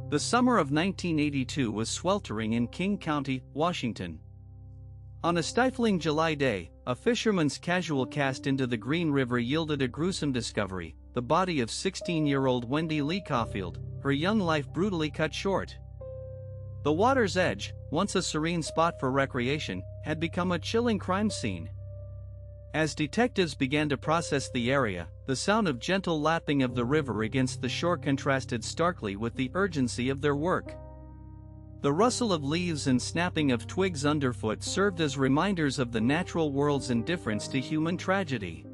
The summer of 1982 was sweltering in King County, Washington. On a stifling July day, a fisherman's casual cast into the Green River yielded a gruesome discovery: the body of 16-year-old Wendy Lee Caulfield, her young life brutally cut short. The water's edge, once a serene spot for recreation, had become a chilling crime scene. As detectives began to process the area, the sound of gentle lapping of the river against the shore contrasted starkly with the urgency of their work. The rustle of leaves and snapping of twigs underfoot served as reminders of the natural world's indifference to human tragedy.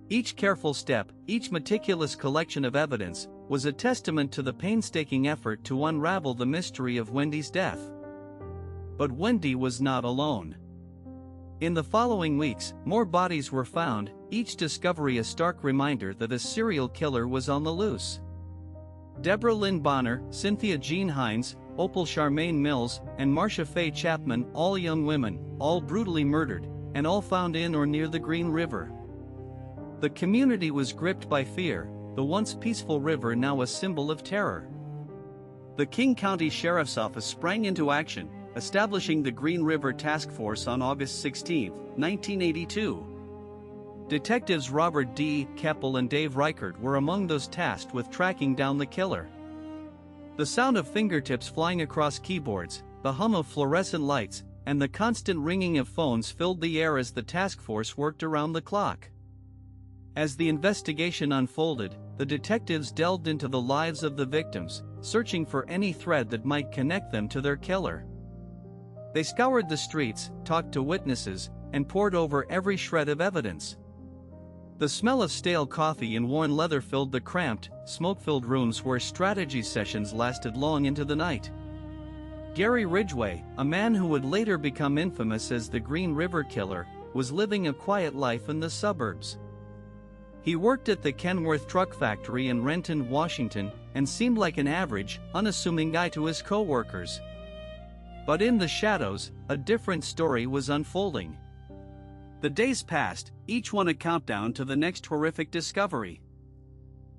Each careful step, each meticulous collection of evidence, was a testament to the painstaking effort to unravel the mystery of Wendy's death. But Wendy was not alone. In the following weeks, more bodies were found, each discovery a stark reminder that a serial killer was on the loose. Deborah Lynn Bonner, Cynthia Jean Hines, Opal Charmaine Mills, and Marcia Faye Chapman, all young women, all brutally murdered, and all found in or near the Green River. The community was gripped by fear, the once peaceful river now a symbol of terror. The King County Sheriff's Office sprang into action, establishing the Green River Task Force on August 16, 1982. Detectives Robert D. Keppel and Dave Reichert were among those tasked with tracking down the killer. The sound of fingertips flying across keyboards, the hum of fluorescent lights, and the constant ringing of phones filled the air as the task force worked around the clock. As the investigation unfolded, the detectives delved into the lives of the victims, searching for any thread that might connect them to their killer. They scoured the streets, talked to witnesses, and pored over every shred of evidence. The smell of stale coffee and worn leather filled the cramped, smoke-filled rooms where strategy sessions lasted long into the night. Gary Ridgway, a man who would later become infamous as the Green River Killer, was living a quiet life in the suburbs. He worked at the Kenworth Truck Factory in Renton, Washington, and seemed like an average, unassuming guy to his co-workers. But in the shadows, a different story was unfolding. The days passed, each one a countdown to the next horrific discovery.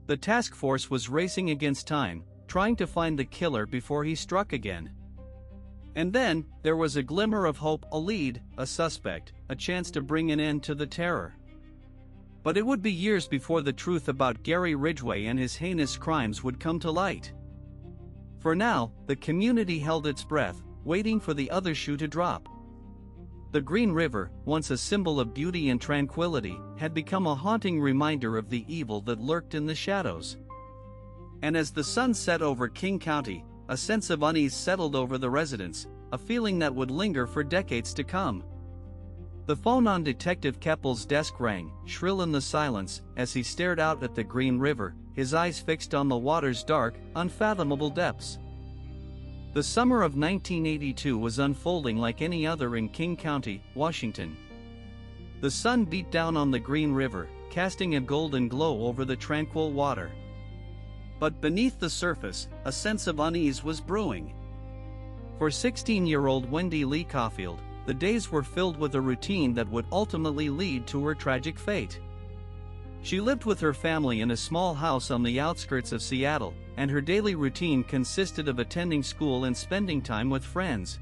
The task force was racing against time, trying to find the killer before he struck again. And then, there was a glimmer of hope, a lead, a suspect, a chance to bring an end to the terror. But it would be years before the truth about Gary Ridgway and his heinous crimes would come to light. For now, the community held its breath, waiting for the other shoe to drop. The Green River, once a symbol of beauty and tranquility, had become a haunting reminder of the evil that lurked in the shadows. And as the sun set over King County, a sense of unease settled over the residents, a feeling that would linger for decades to come. The phone on Detective Keppel's desk rang, shrill in the silence, as he stared out at the Green River, his eyes fixed on the water's dark, unfathomable depths. The summer of 1982 was unfolding like any other in King County, Washington. The sun beat down on the Green River, casting a golden glow over the tranquil water. But beneath the surface, a sense of unease was brewing. For 16-year-old Wendy Lee Caulfield, the days were filled with a routine that would ultimately lead to her tragic fate. She lived with her family in a small house on the outskirts of Seattle, and her daily routine consisted of attending school and spending time with friends.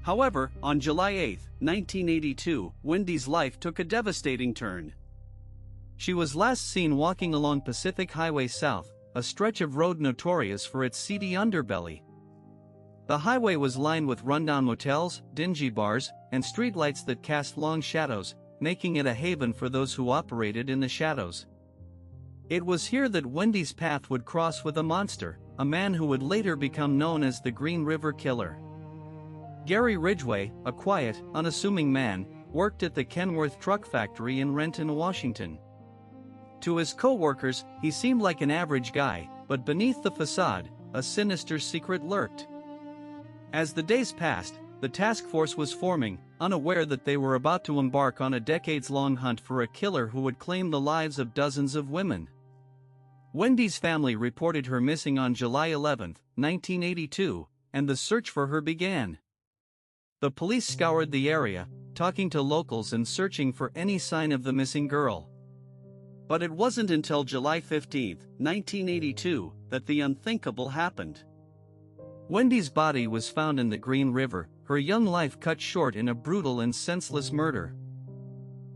However, on July 8, 1982, Wendy's life took a devastating turn. She was last seen walking along Pacific Highway South, a stretch of road notorious for its seedy underbelly. The highway was lined with rundown motels, dingy bars, and streetlights that cast long shadows, making it a haven for those who operated in the shadows. It was here that Wendy's path would cross with a monster, a man who would later become known as the Green River Killer. Gary Ridgway, a quiet, unassuming man, worked at the Kenworth Truck Factory in Renton, Washington. To his co-workers, he seemed like an average guy, but beneath the facade, a sinister secret lurked. As the days passed, the task force was forming, unaware that they were about to embark on a decades-long hunt for a killer who would claim the lives of dozens of women. Wendy's family reported her missing on July 11, 1982, and the search for her began. The police scoured the area, talking to locals and searching for any sign of the missing girl. But it wasn't until July 15, 1982, that the unthinkable happened. Wendy's body was found in the Green River, her young life cut short in a brutal and senseless murder.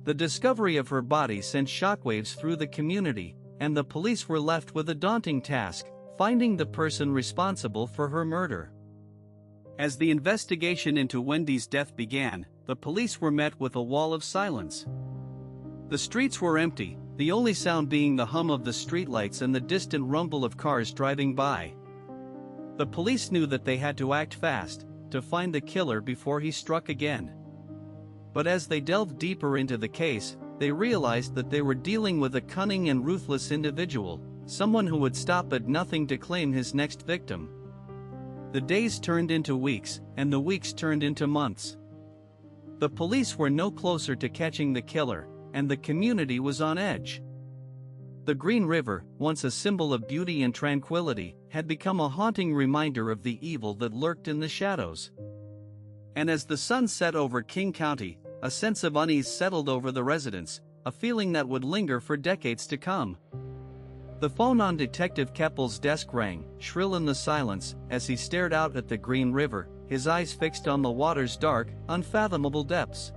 The discovery of her body sent shockwaves through the community, and the police were left with a daunting task: finding the person responsible for her murder. As the investigation into Wendy's death began, the police were met with a wall of silence. The streets were empty, the only sound being the hum of the streetlights and the distant rumble of cars driving by. The police knew that they had to act fast, to find the killer before he struck again. But as they delved deeper into the case, they realized that they were dealing with a cunning and ruthless individual, someone who would stop at nothing to claim his next victim. The days turned into weeks, and the weeks turned into months. The police were no closer to catching the killer, and the community was on edge. The Green River, once a symbol of beauty and tranquility, had become a haunting reminder of the evil that lurked in the shadows. And as the sun set over King County, a sense of unease settled over the residents, a feeling that would linger for decades to come. The phone on Detective Keppel's desk rang, shrill in the silence, as he stared out at the Green River, his eyes fixed on the water's dark, unfathomable depths.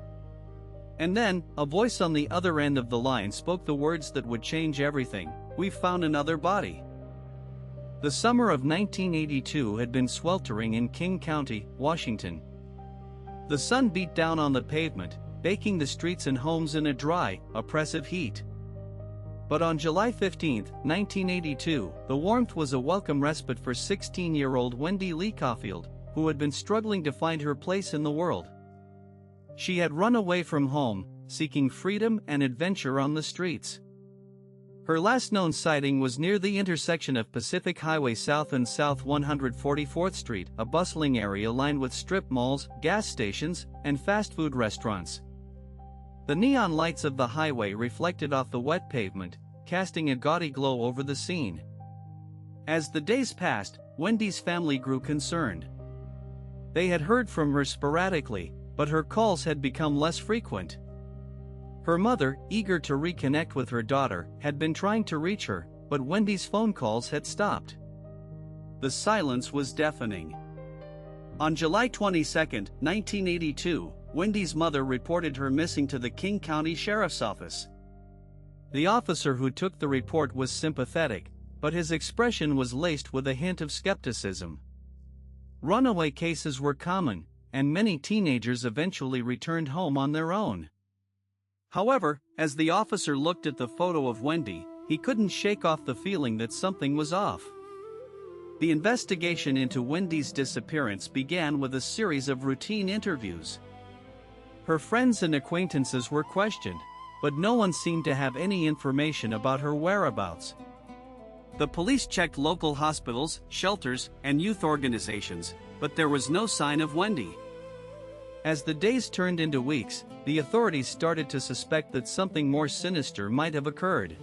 And then, a voice on the other end of the line spoke the words that would change everything: "We've found another body." The summer of 1982 had been sweltering in King County, Washington. The sun beat down on the pavement, baking the streets and homes in a dry, oppressive heat. But on July 15, 1982, the warmth was a welcome respite for 16-year-old Wendy Lee Caulfield, who had been struggling to find her place in the world. She had run away from home, seeking freedom and adventure on the streets. Her last known sighting was near the intersection of Pacific Highway South and South 144th Street, a bustling area lined with strip malls, gas stations, and fast food restaurants. The neon lights of the highway reflected off the wet pavement, casting a gaudy glow over the scene. As the days passed, Wendy's family grew concerned. They had heard from her sporadically, but her calls had become less frequent. Her mother, eager to reconnect with her daughter, had been trying to reach her, but Wendy's phone calls had stopped. The silence was deafening. On July 22, 1982, Wendy's mother reported her missing to the King County Sheriff's Office. The officer who took the report was sympathetic, but his expression was laced with a hint of skepticism. Runaway cases were common, and many teenagers eventually returned home on their own. However, as the officer looked at the photo of Wendy, he couldn't shake off the feeling that something was off. The investigation into Wendy's disappearance began with a series of routine interviews. Her friends and acquaintances were questioned, but no one seemed to have any information about her whereabouts. The police checked local hospitals, shelters, and youth organizations, but there was no sign of Wendy. As the days turned into weeks, the authorities started to suspect that something more sinister might have occurred.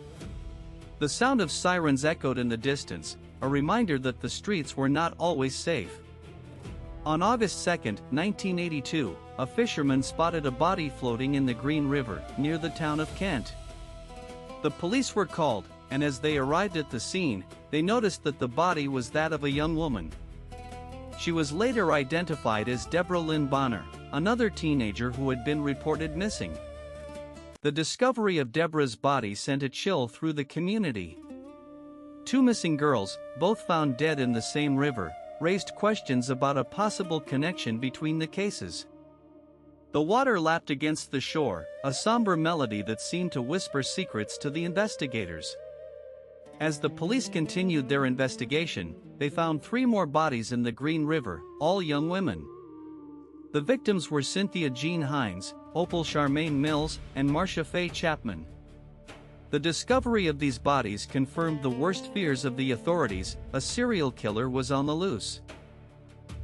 The sound of sirens echoed in the distance, a reminder that the streets were not always safe. On August 2, 1982, a fisherman spotted a body floating in the Green River, near the town of Kent. The police were called, and as they arrived at the scene, they noticed that the body was that of a young woman. She was later identified as Deborah Lynn Bonner, another teenager who had been reported missing. The discovery of Deborah's body sent a chill through the community. Two missing girls, both found dead in the same river, raised questions about a possible connection between the cases. The water lapped against the shore, a somber melody that seemed to whisper secrets to the investigators. As the police continued their investigation, they found 3 more bodies in the Green River, all young women. The victims were Cynthia Jean Hines, Opal Charmaine Mills, and Marcia Faye Chapman. The discovery of these bodies confirmed the worst fears of the authorities: a serial killer was on the loose.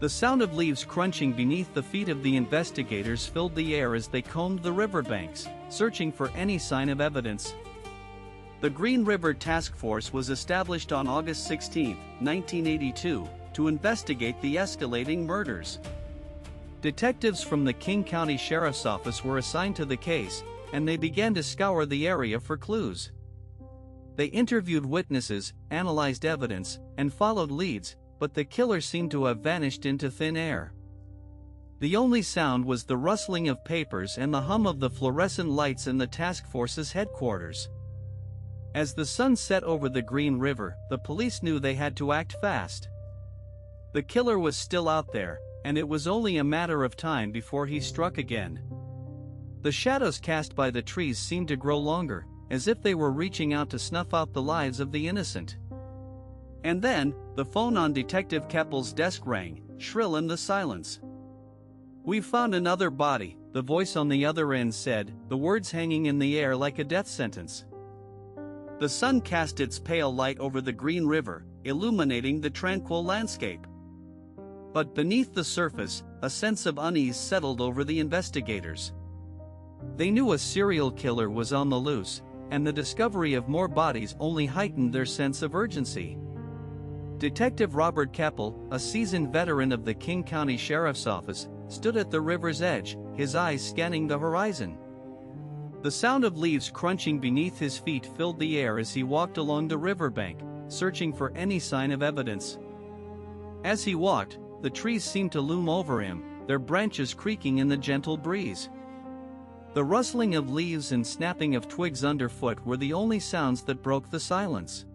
The sound of leaves crunching beneath the feet of the investigators filled the air as they combed the riverbanks, searching for any sign of evidence. The Green River Task Force was established on August 16, 1982, to investigate the escalating murders. Detectives from the King County Sheriff's Office were assigned to the case, and they began to scour the area for clues. They interviewed witnesses, analyzed evidence, and followed leads, but the killer seemed to have vanished into thin air. The only sound was the rustling of papers and the hum of the fluorescent lights in the task force's headquarters. As the sun set over the Green River, the police knew they had to act fast. The killer was still out there, and it was only a matter of time before he struck again. The shadows cast by the trees seemed to grow longer, as if they were reaching out to snuff out the lives of the innocent. And then, the phone on Detective Keppel's desk rang, shrill in the silence. "We've found another body," the voice on the other end said, the words hanging in the air like a death sentence. The sun cast its pale light over the Green River, illuminating the tranquil landscape. But beneath the surface, a sense of unease settled over the investigators. They knew a serial killer was on the loose, and the discovery of more bodies only heightened their sense of urgency. Detective Robert Keppel, a seasoned veteran of the King County Sheriff's Office, stood at the river's edge, his eyes scanning the horizon. The sound of leaves crunching beneath his feet filled the air as he walked along the riverbank, searching for any sign of evidence. As he walked, the trees seemed to loom over him, their branches creaking in the gentle breeze. The rustling of leaves and snapping of twigs underfoot were the only sounds that broke the silence.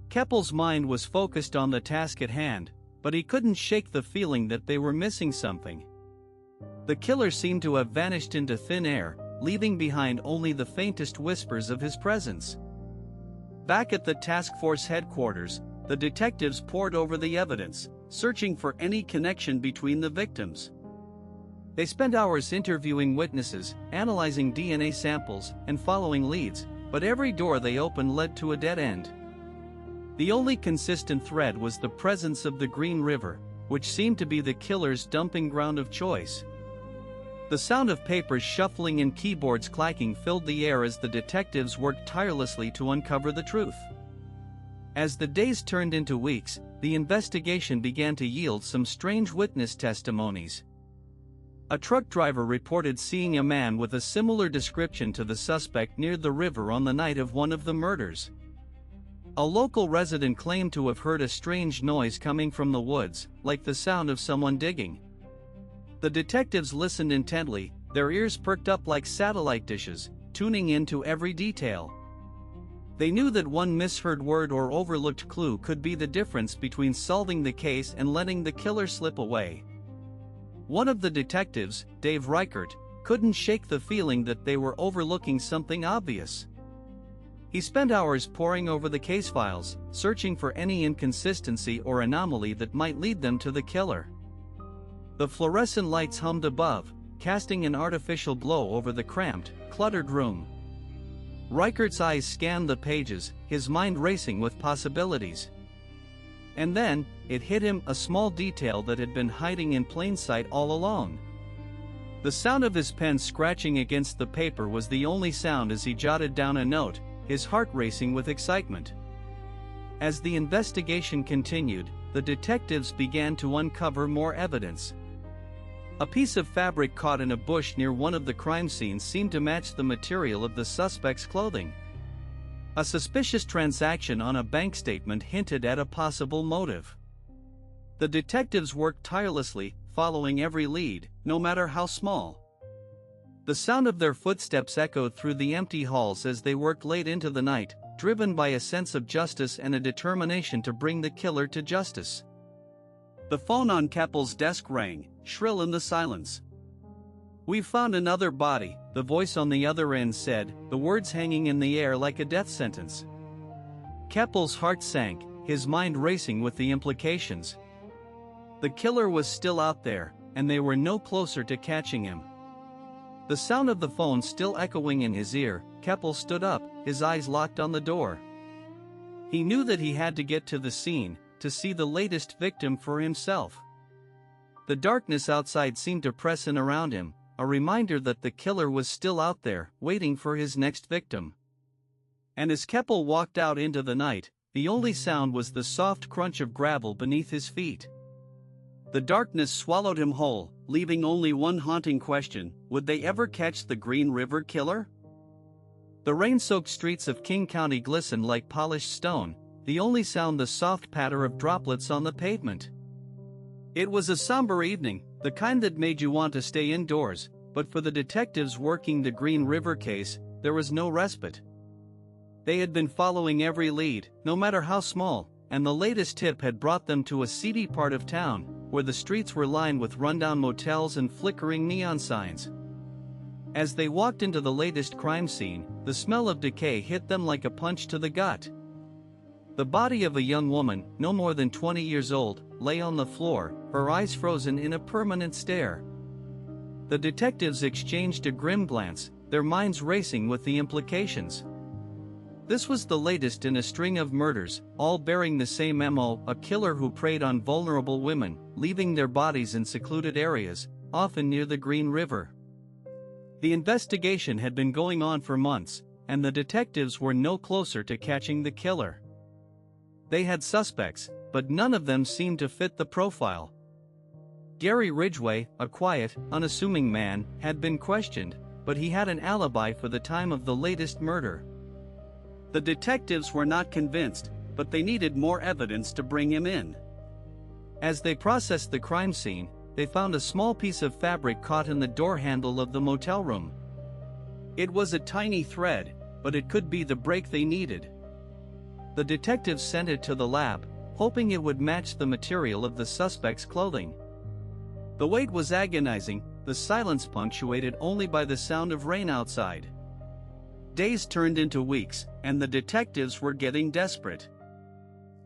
Keppel's mind was focused on the task at hand, but he couldn't shake the feeling that they were missing something. The killer seemed to have vanished into thin air, leaving behind only the faintest whispers of his presence. Back at the task force headquarters, the detectives pored over the evidence, searching for any connection between the victims. They spent hours interviewing witnesses, analyzing DNA samples, and following leads, but every door they opened led to a dead end. The only consistent thread was the presence of the Green River, which seemed to be the killer's dumping ground of choice. The sound of papers shuffling and keyboards clacking filled the air as the detectives worked tirelessly to uncover the truth. As the days turned into weeks, the investigation began to yield some strange witness testimonies. A truck driver reported seeing a man with a similar description to the suspect near the river on the night of one of the murders. A local resident claimed to have heard a strange noise coming from the woods, like the sound of someone digging. The detectives listened intently, their ears perked up like satellite dishes, tuning in to every detail. They knew that one misheard word or overlooked clue could be the difference between solving the case and letting the killer slip away. One of the detectives, Dave Reichert, couldn't shake the feeling that they were overlooking something obvious. He spent hours poring over the case files, searching for any inconsistency or anomaly that might lead them to the killer. The fluorescent lights hummed above, casting an artificial glow over the cramped, cluttered room. Reichert's eyes scanned the pages, his mind racing with possibilities. And then, it hit him, a small detail that had been hiding in plain sight all along. The sound of his pen scratching against the paper was the only sound as he jotted down a note, his heart racing with excitement. As the investigation continued, the detectives began to uncover more evidence. A piece of fabric caught in a bush near one of the crime scenes seemed to match the material of the suspect's clothing. A suspicious transaction on a bank statement hinted at a possible motive. The detectives worked tirelessly, following every lead, no matter how small. The sound of their footsteps echoed through the empty halls as they worked late into the night, driven by a sense of justice and a determination to bring the killer to justice. The phone on Keppel's desk rang, shrill in the silence. "We've found another body," the voice on the other end said, the words hanging in the air like a death sentence. Keppel's heart sank, his mind racing with the implications. The killer was still out there, and they were no closer to catching him. The sound of the phone still echoing in his ear, Keppel stood up, his eyes locked on the door. He knew that he had to get to the scene, to see the latest victim for himself. The darkness outside seemed to press in around him, a reminder that the killer was still out there, waiting for his next victim. And as Keppel walked out into the night, the only sound was the soft crunch of gravel beneath his feet. The darkness swallowed him whole, leaving only one haunting question: would they ever catch the Green River Killer? The rain-soaked streets of King County glistened like polished stone, the only sound the soft patter of droplets on the pavement. It was a somber evening, the kind that made you want to stay indoors, but for the detectives working the Green River case, there was no respite. They had been following every lead, no matter how small, and the latest tip had brought them to a seedy part of town, where the streets were lined with rundown motels and flickering neon signs. As they walked into the latest crime scene, the smell of decay hit them like a punch to the gut. The body of a young woman, no more than 20 years old, lay on the floor, her eyes frozen in a permanent stare. The detectives exchanged a grim glance, their minds racing with the implications. This was the latest in a string of murders, all bearing the same MO, a killer who preyed on vulnerable women, leaving their bodies in secluded areas, often near the Green River. The investigation had been going on for months, and the detectives were no closer to catching the killer. They had suspects, but none of them seemed to fit the profile. Gary Ridgway, a quiet, unassuming man, had been questioned, but he had an alibi for the time of the latest murder. The detectives were not convinced, but they needed more evidence to bring him in. As they processed the crime scene, they found a small piece of fabric caught in the door handle of the motel room. It was a tiny thread, but it could be the break they needed. The detectives sent it to the lab, hoping it would match the material of the suspect's clothing. The wait was agonizing, the silence punctuated only by the sound of rain outside. Days turned into weeks, and the detectives were getting desperate.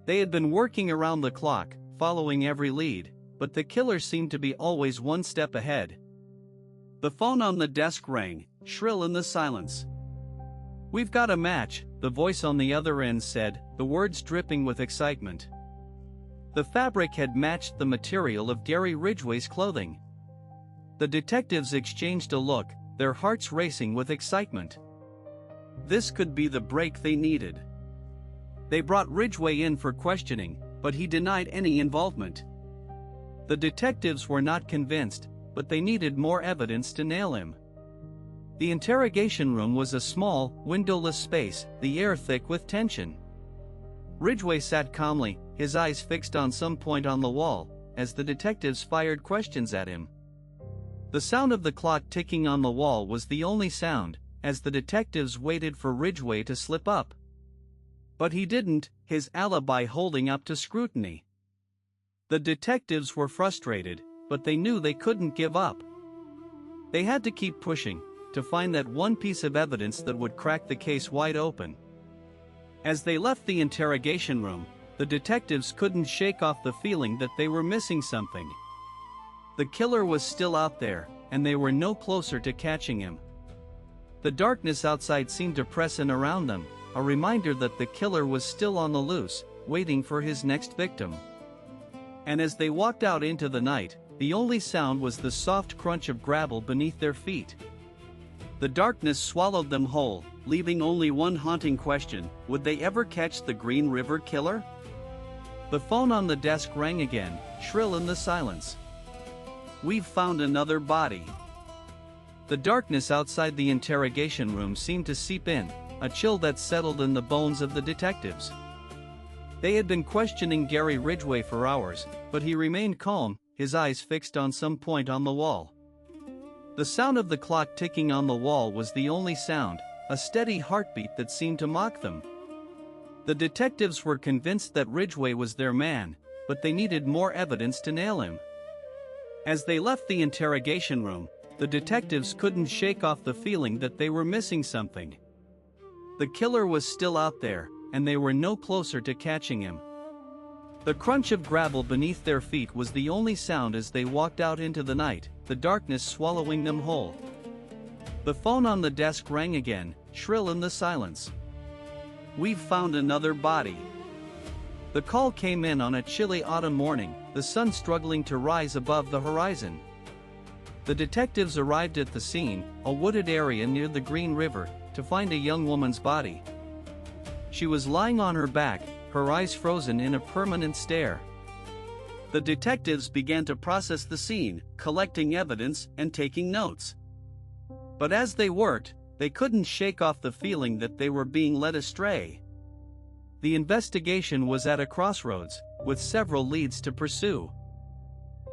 They had been working around the clock, following every lead, but the killer seemed to be always one step ahead. The phone on the desk rang, shrill in the silence. "We've got a match," the voice on the other end said, the words dripping with excitement. The fabric had matched the material of Gary Ridgway's clothing. The detectives exchanged a look, their hearts racing with excitement. This could be the break they needed. They brought Ridgway in for questioning, but he denied any involvement. The detectives were not convinced, but they needed more evidence to nail him. The interrogation room was a small, windowless space, the air thick with tension. Ridgway sat calmly, his eyes fixed on some point on the wall, as the detectives fired questions at him. The sound of the clock ticking on the wall was the only sound, as the detectives waited for Ridgway to slip up. But he didn't, his alibi holding up to scrutiny. The detectives were frustrated, but they knew they couldn't give up. They had to keep pushing, to find that one piece of evidence that would crack the case wide open. As they left the interrogation room, the detectives couldn't shake off the feeling that they were missing something. The killer was still out there, and they were no closer to catching him. The darkness outside seemed to press in around them, a reminder that the killer was still on the loose, waiting for his next victim. And as they walked out into the night, the only sound was the soft crunch of gravel beneath their feet. The darkness swallowed them whole, leaving only one haunting question: would they ever catch the Green River killer? The phone on the desk rang again, shrill in the silence. "We've found another body." The darkness outside the interrogation room seemed to seep in, a chill that settled in the bones of the detectives. They had been questioning Gary Ridgway for hours, but he remained calm, his eyes fixed on some point on the wall. The sound of the clock ticking on the wall was the only sound, a steady heartbeat that seemed to mock them. The detectives were convinced that Ridgway was their man, but they needed more evidence to nail him. As they left the interrogation room, the detectives couldn't shake off the feeling that they were missing something. The killer was still out there, and they were no closer to catching him. The crunch of gravel beneath their feet was the only sound as they walked out into the night, the darkness swallowing them whole. The phone on the desk rang again, shrill in the silence. "We've found another body." The call came in on a chilly autumn morning, the sun struggling to rise above the horizon. The detectives arrived at the scene, a wooded area near the Green River, to find a young woman's body. She was lying on her back, her eyes frozen in a permanent stare. The detectives began to process the scene, collecting evidence and taking notes. But as they worked, they couldn't shake off the feeling that they were being led astray. The investigation was at a crossroads, with several leads to pursue.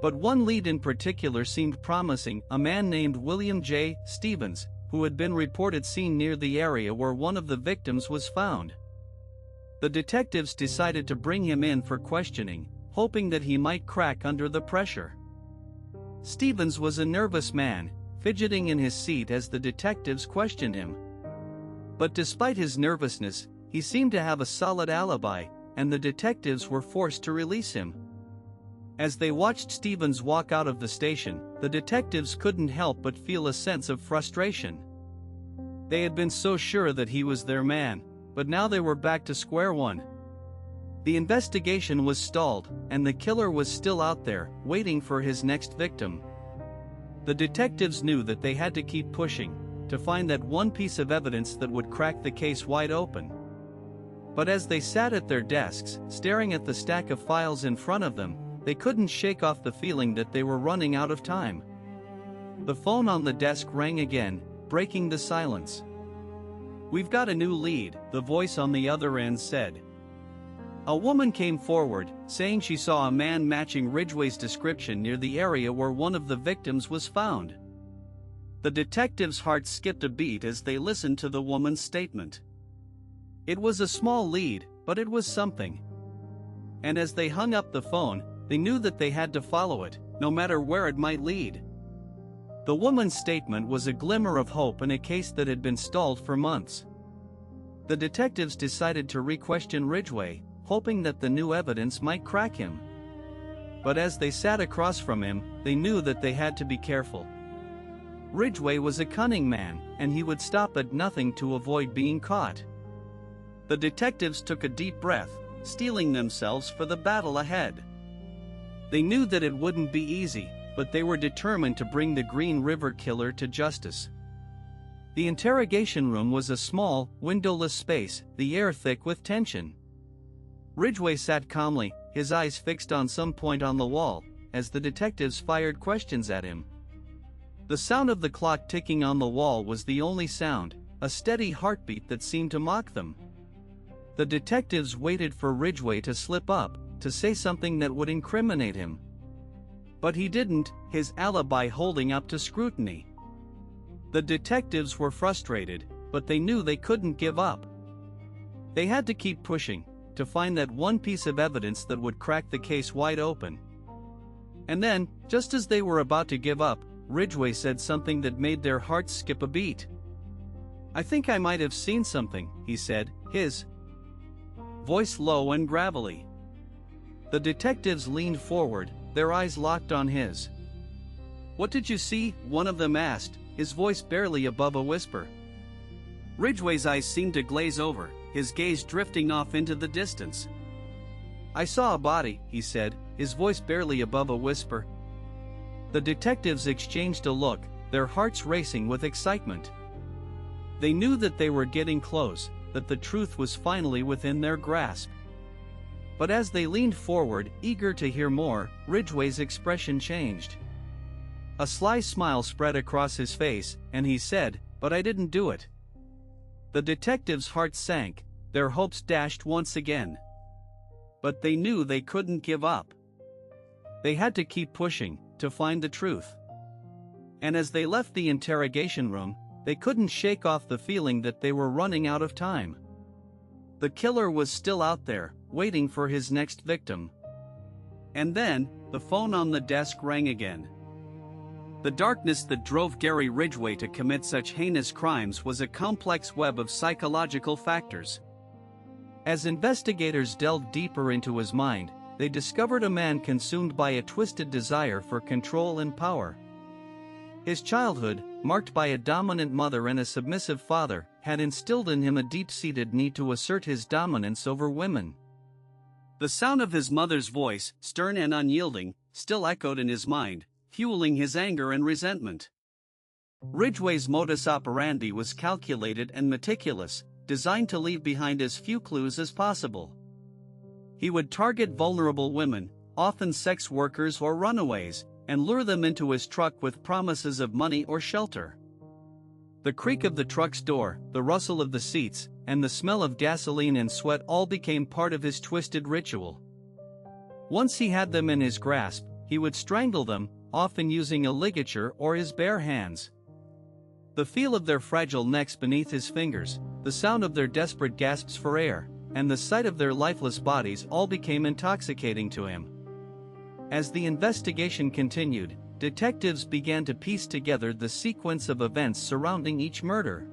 But one lead in particular seemed promising, a man named William J. Stevens, who had been reported seen near the area where one of the victims was found. The detectives decided to bring him in for questioning, hoping that he might crack under the pressure. Stevens was a nervous man, fidgeting in his seat as the detectives questioned him. But despite his nervousness, he seemed to have a solid alibi, and the detectives were forced to release him. As they watched Stevens walk out of the station, the detectives couldn't help but feel a sense of frustration. They had been so sure that he was their man, but now they were back to square one. The investigation was stalled, and the killer was still out there, waiting for his next victim. The detectives knew that they had to keep pushing, to find that one piece of evidence that would crack the case wide open. But as they sat at their desks, staring at the stack of files in front of them, they couldn't shake off the feeling that they were running out of time. The phone on the desk rang again, breaking the silence. "We've got a new lead," the voice on the other end said. A woman came forward, saying she saw a man matching Ridgway's description near the area where one of the victims was found. The detectives' hearts skipped a beat as they listened to the woman's statement. It was a small lead, but it was something. And as they hung up the phone, they knew that they had to follow it, no matter where it might lead. The woman's statement was a glimmer of hope in a case that had been stalled for months. The detectives decided to re-question Ridgway, hoping that the new evidence might crack him. But as they sat across from him, they knew that they had to be careful. Ridgway was a cunning man, and he would stop at nothing to avoid being caught. The detectives took a deep breath, steeling themselves for the battle ahead. They knew that it wouldn't be easy, but they were determined to bring the Green River Killer to justice. The interrogation room was a small, windowless space, the air thick with tension. Ridgway sat calmly, his eyes fixed on some point on the wall, as the detectives fired questions at him. The sound of the clock ticking on the wall was the only sound, a steady heartbeat that seemed to mock them. The detectives waited for Ridgway to slip up, to say something that would incriminate him. But he didn't, his alibi holding up to scrutiny. The detectives were frustrated, but they knew they couldn't give up. They had to keep pushing, to find that one piece of evidence that would crack the case wide open. And then, just as they were about to give up, Ridgway said something that made their hearts skip a beat. "I think I might have seen something," he said, his voice low and gravelly. The detectives leaned forward, their eyes locked on his. "What did you see?" one of them asked, his voice barely above a whisper. Ridgway's eyes seemed to glaze over, his gaze drifting off into the distance. "I saw a body," he said, his voice barely above a whisper. The detectives exchanged a look, their hearts racing with excitement. They knew that they were getting close, that the truth was finally within their grasp. But as they leaned forward, eager to hear more, Ridgway's expression changed. A sly smile spread across his face, and he said, "But I didn't do it." The detectives' hearts sank, their hopes dashed once again. But they knew they couldn't give up. They had to keep pushing, to find the truth. And as they left the interrogation room, they couldn't shake off the feeling that they were running out of time. The killer was still out there, waiting for his next victim. And then, the phone on the desk rang again. The darkness that drove Gary Ridgway to commit such heinous crimes was a complex web of psychological factors. As investigators delved deeper into his mind, they discovered a man consumed by a twisted desire for control and power. His childhood, marked by a dominant mother and a submissive father, had instilled in him a deep-seated need to assert his dominance over women. The sound of his mother's voice, stern and unyielding, still echoed in his mind, fueling his anger and resentment. Ridgway's modus operandi was calculated and meticulous, designed to leave behind as few clues as possible. He would target vulnerable women, often sex workers or runaways, and lure them into his truck with promises of money or shelter. The creak of the truck's door, the rustle of the seats, and the smell of gasoline and sweat all became part of his twisted ritual. Once he had them in his grasp, he would strangle them, often using a ligature or his bare hands. The feel of their fragile necks beneath his fingers, the sound of their desperate gasps for air, and the sight of their lifeless bodies all became intoxicating to him. As the investigation continued, detectives began to piece together the sequence of events surrounding each murder.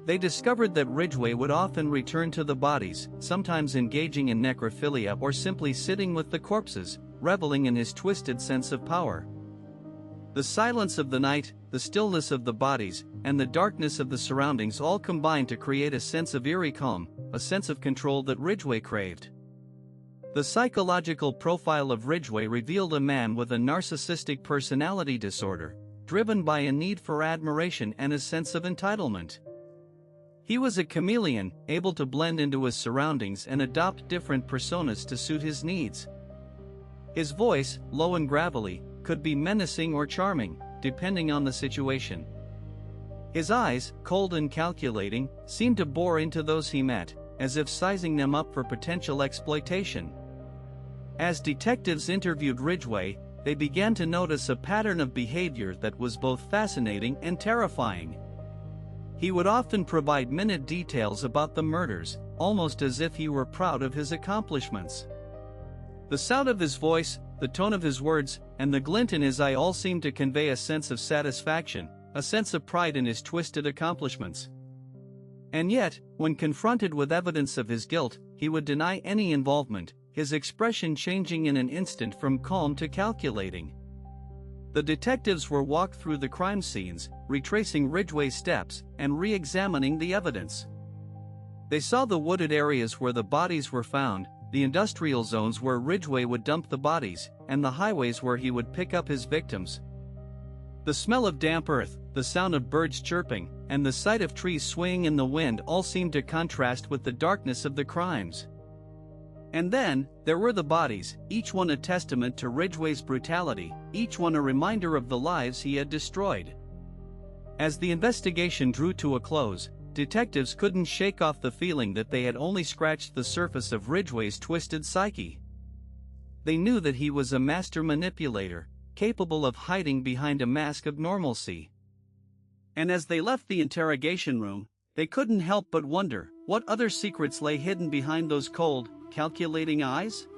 They discovered that Ridgway would often return to the bodies, sometimes engaging in necrophilia or simply sitting with the corpses, reveling in his twisted sense of power. The silence of the night, the stillness of the bodies, and the darkness of the surroundings all combined to create a sense of eerie calm, a sense of control that Ridgway craved. The psychological profile of Ridgway revealed a man with a narcissistic personality disorder, driven by a need for admiration and a sense of entitlement. He was a chameleon, able to blend into his surroundings and adopt different personas to suit his needs. His voice, low and gravelly, could be menacing or charming, depending on the situation. His eyes, cold and calculating, seemed to bore into those he met, as if sizing them up for potential exploitation. As detectives interviewed Ridgway, they began to notice a pattern of behavior that was both fascinating and terrifying. He would often provide minute details about the murders, almost as if he were proud of his accomplishments. The sound of his voice, the tone of his words, and the glint in his eye all seemed to convey a sense of satisfaction, a sense of pride in his twisted accomplishments. And yet, when confronted with evidence of his guilt, he would deny any involvement, his expression changing in an instant from calm to calculating. The detectives were walked through the crime scenes, retracing Ridgway's steps, and re-examining the evidence. They saw the wooded areas where the bodies were found, the industrial zones where Ridgway would dump the bodies, and the highways where he would pick up his victims. The smell of damp earth, the sound of birds chirping, and the sight of trees swaying in the wind all seemed to contrast with the darkness of the crimes. And then, there were the bodies, each one a testament to Ridgway's brutality, each one a reminder of the lives he had destroyed. As the investigation drew to a close, detectives couldn't shake off the feeling that they had only scratched the surface of Ridgway's twisted psyche. They knew that he was a master manipulator, capable of hiding behind a mask of normalcy. And as they left the interrogation room, they couldn't help but wonder what other secrets lay hidden behind those cold, calculating eyes?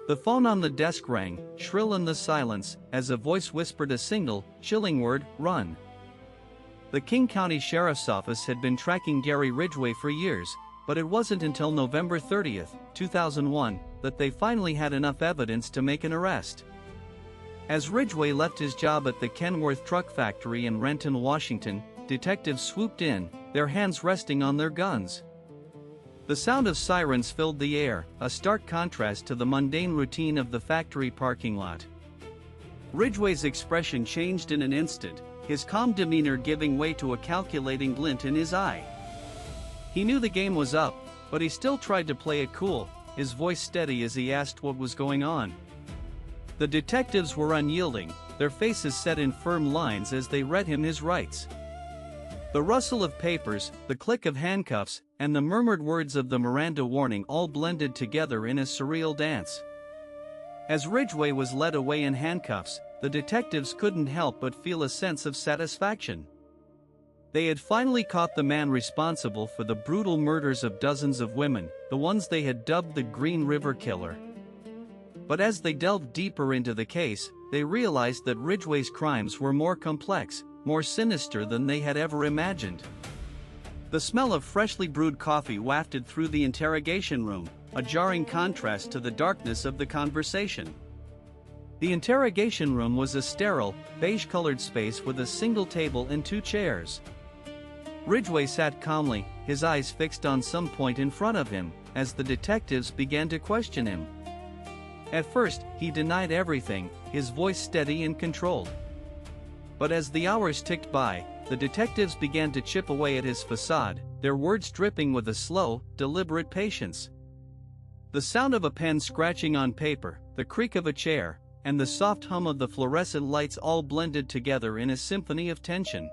The phone on the desk rang, shrill in the silence, as a voice whispered a single, chilling word, "Run." The King County Sheriff's Office had been tracking Gary Ridgway for years, but it wasn't until November 30, 2001, that they finally had enough evidence to make an arrest. As Ridgway left his job at the Kenworth Truck Factory in Renton, Washington, detectives swooped in, their hands resting on their guns. The sound of sirens filled the air, a stark contrast to the mundane routine of the factory parking lot. Ridgway's expression changed in an instant, his calm demeanor giving way to a calculating glint in his eye. He knew the game was up, but he still tried to play it cool, his voice steady as he asked what was going on. The detectives were unyielding, their faces set in firm lines as they read him his rights. The rustle of papers, the click of handcuffs, and the murmured words of the Miranda warning all blended together in a surreal dance. As Ridgway was led away in handcuffs, the detectives couldn't help but feel a sense of satisfaction. They had finally caught the man responsible for the brutal murders of dozens of women, the ones they had dubbed the Green River Killer. But as they delved deeper into the case, they realized that Ridgway's crimes were more complex, more sinister than they had ever imagined. The smell of freshly brewed coffee wafted through the interrogation room, a jarring contrast to the darkness of the conversation. The interrogation room was a sterile, beige-colored space with a single table and 2 chairs. Ridgway sat calmly, his eyes fixed on some point in front of him, as the detectives began to question him. At first, he denied everything, his voice steady and controlled. But as the hours ticked by, the detectives began to chip away at his facade, their words dripping with a slow, deliberate patience. The sound of a pen scratching on paper, the creak of a chair, and the soft hum of the fluorescent lights all blended together in a symphony of tension.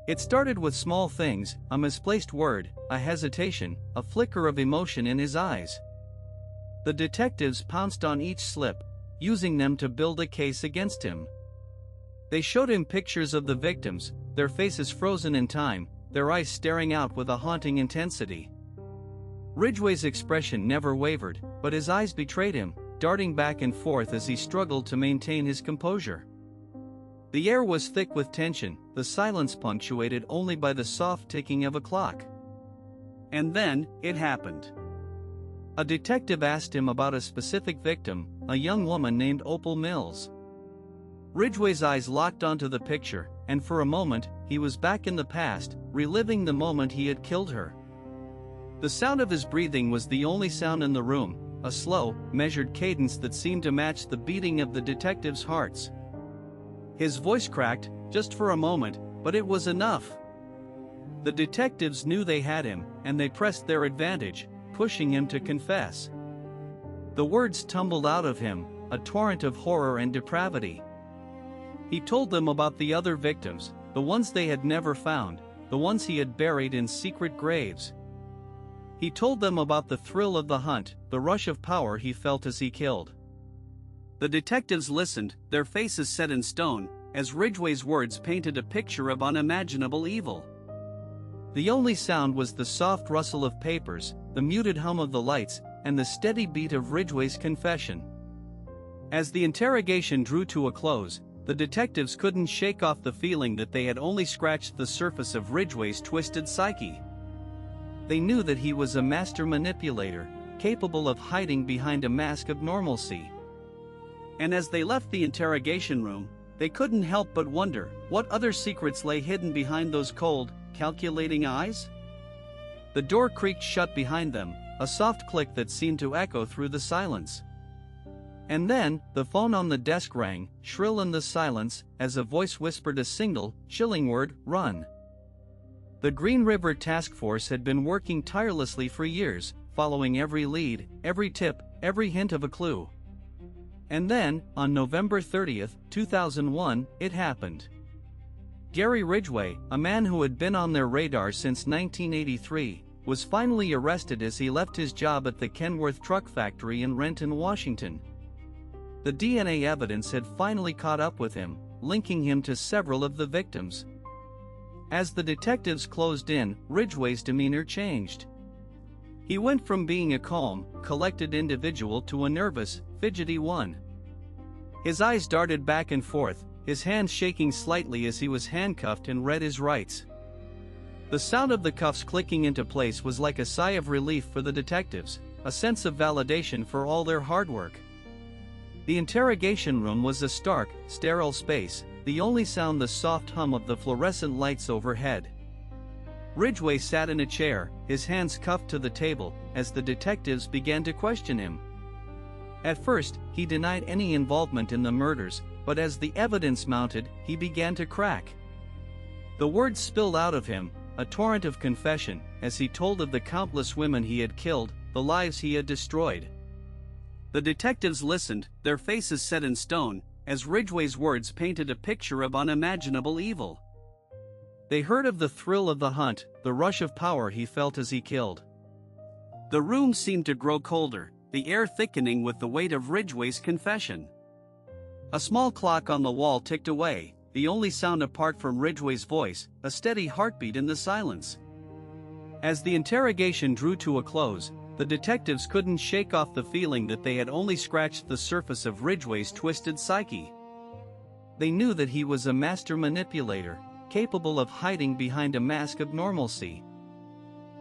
It started with small things, a misplaced word, a hesitation, a flicker of emotion in his eyes. The detectives pounced on each slip, using them to build a case against him. They showed him pictures of the victims, their faces frozen in time, their eyes staring out with a haunting intensity. Ridgway's expression never wavered, but his eyes betrayed him, darting back and forth as he struggled to maintain his composure. The air was thick with tension, the silence punctuated only by the soft ticking of a clock. And then, it happened. A detective asked him about a specific victim, a young woman named Opal Mills. Ridgway's eyes locked onto the picture, and for a moment, he was back in the past, reliving the moment he had killed her. The sound of his breathing was the only sound in the room, a slow, measured cadence that seemed to match the beating of the detectives' hearts. His voice cracked, just for a moment, but it was enough. The detectives knew they had him, and they pressed their advantage, pushing him to confess. The words tumbled out of him, a torrent of horror and depravity. He told them about the other victims, the ones they had never found, the ones he had buried in secret graves. He told them about the thrill of the hunt, the rush of power he felt as he killed. The detectives listened, their faces set in stone, as Ridgway's words painted a picture of unimaginable evil. The only sound was the soft rustle of papers, the muted hum of the lights, and the steady beat of Ridgway's confession. As the interrogation drew to a close, the detectives couldn't shake off the feeling that they had only scratched the surface of Ridgway's twisted psyche. They knew that he was a master manipulator, capable of hiding behind a mask of normalcy. And as they left the interrogation room, they couldn't help but wonder what other secrets lay hidden behind those cold, calculating eyes? The door creaked shut behind them, a soft click that seemed to echo through the silence. And then, the phone on the desk rang, shrill in the silence, as a voice whispered a single, chilling word, "Run." The Green River Task Force had been working tirelessly for years, following every lead, every tip, every hint of a clue. And then, on November 30th, 2001, it happened. Gary Ridgway, a man who had been on their radar since 1983, was finally arrested as he left his job at the Kenworth truck factory in Renton, Washington. The DNA evidence had finally caught up with him, linking him to several of the victims. As the detectives closed in, Ridgway's demeanor changed. He went from being a calm, collected individual to a nervous, fidgety one. His eyes darted back and forth, his hands shaking slightly as he was handcuffed and read his rights. The sound of the cuffs clicking into place was like a sigh of relief for the detectives, a sense of validation for all their hard work. The interrogation room was a stark, sterile space, the only sound the soft hum of the fluorescent lights overhead. Ridgway sat in a chair, his hands cuffed to the table, as the detectives began to question him. At first, he denied any involvement in the murders, but as the evidence mounted, he began to crack. The words spilled out of him, a torrent of confession, as he told of the countless women he had killed, the lives he had destroyed. The detectives listened, their faces set in stone, as Ridgway's words painted a picture of unimaginable evil. They heard of the thrill of the hunt, the rush of power he felt as he killed. The room seemed to grow colder, the air thickening with the weight of Ridgway's confession. A small clock on the wall ticked away, the only sound apart from Ridgway's voice, a steady heartbeat in the silence. As the interrogation drew to a close, the detectives couldn't shake off the feeling that they had only scratched the surface of Ridgway's twisted psyche. They knew that he was a master manipulator, capable of hiding behind a mask of normalcy.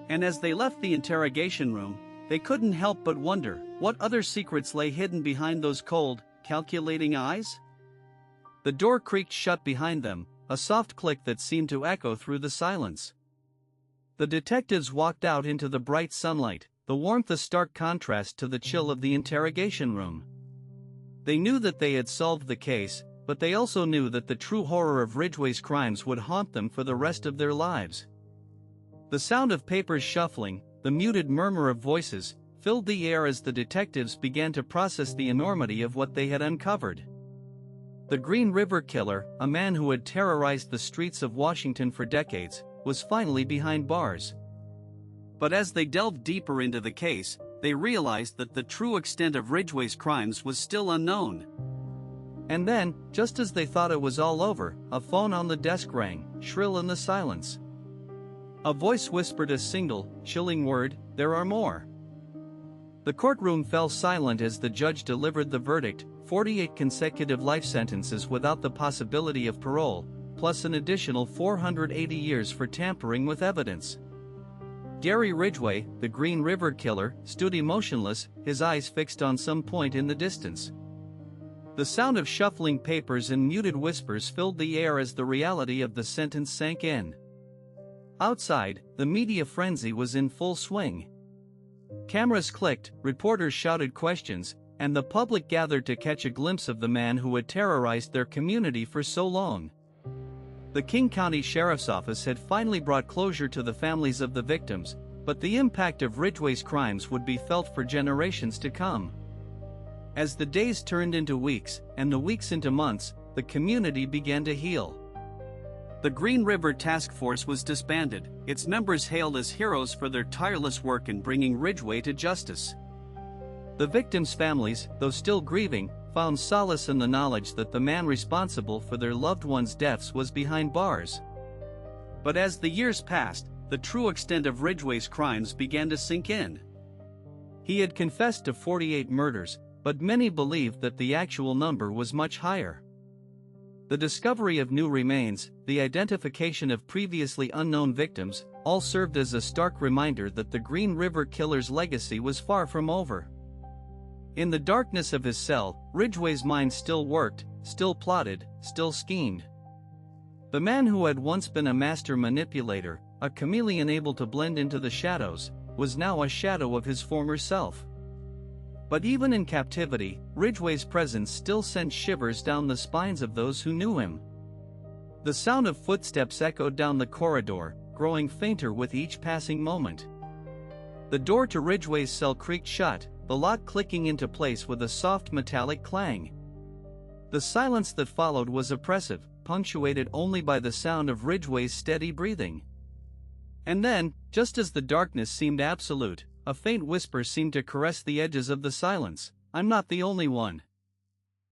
And as they left the interrogation room, they couldn't help but wonder what other secrets lay hidden behind those cold, calculating eyes? The door creaked shut behind them, a soft click that seemed to echo through the silence. The detectives walked out into the bright sunlight, the warmth a stark contrast to the chill of the interrogation room. They knew that they had solved the case, but they also knew that the true horror of Ridgway's crimes would haunt them for the rest of their lives. The sound of papers shuffling, the muted murmur of voices, filled the air as the detectives began to process the enormity of what they had uncovered. The Green River Killer, a man who had terrorized the streets of Washington for decades, was finally behind bars. But as they delved deeper into the case, they realized that the true extent of Ridgway's crimes was still unknown. And then, just as they thought it was all over, a phone on the desk rang, shrill in the silence. A voice whispered a single, chilling word, "There are more." The courtroom fell silent as the judge delivered the verdict: 48 consecutive life sentences without the possibility of parole, plus an additional 480 years for tampering with evidence. Gary Ridgway, the Green River Killer, stood emotionless, his eyes fixed on some point in the distance. The sound of shuffling papers and muted whispers filled the air as the reality of the sentence sank in. Outside, the media frenzy was in full swing. Cameras clicked, reporters shouted questions, and the public gathered to catch a glimpse of the man who had terrorized their community for so long. The King County Sheriff's Office had finally brought closure to the families of the victims, but the impact of Ridgway's crimes would be felt for generations to come. As the days turned into weeks, and the weeks into months, the community began to heal. The Green River Task Force was disbanded, its members hailed as heroes for their tireless work in bringing Ridgway to justice. The victims' families, though still grieving, found solace in the knowledge that the man responsible for their loved ones' deaths was behind bars. But as the years passed, the true extent of Ridgway's crimes began to sink in. He had confessed to 48 murders, but many believed that the actual number was much higher. The discovery of new remains, the identification of previously unknown victims, all served as a stark reminder that the Green River Killer's legacy was far from over. In the darkness of his cell, Ridgway's mind still worked, still plotted, still schemed. The man who had once been a master manipulator, a chameleon able to blend into the shadows, was now a shadow of his former self. But even in captivity, Ridgway's presence still sent shivers down the spines of those who knew him. The sound of footsteps echoed down the corridor, growing fainter with each passing moment. The door to Ridgway's cell creaked shut, the lock clicking into place with a soft metallic clang. The silence that followed was oppressive, punctuated only by the sound of Ridgway's steady breathing. And then, just as the darkness seemed absolute, a faint whisper seemed to caress the edges of the silence. "I'm not the only one."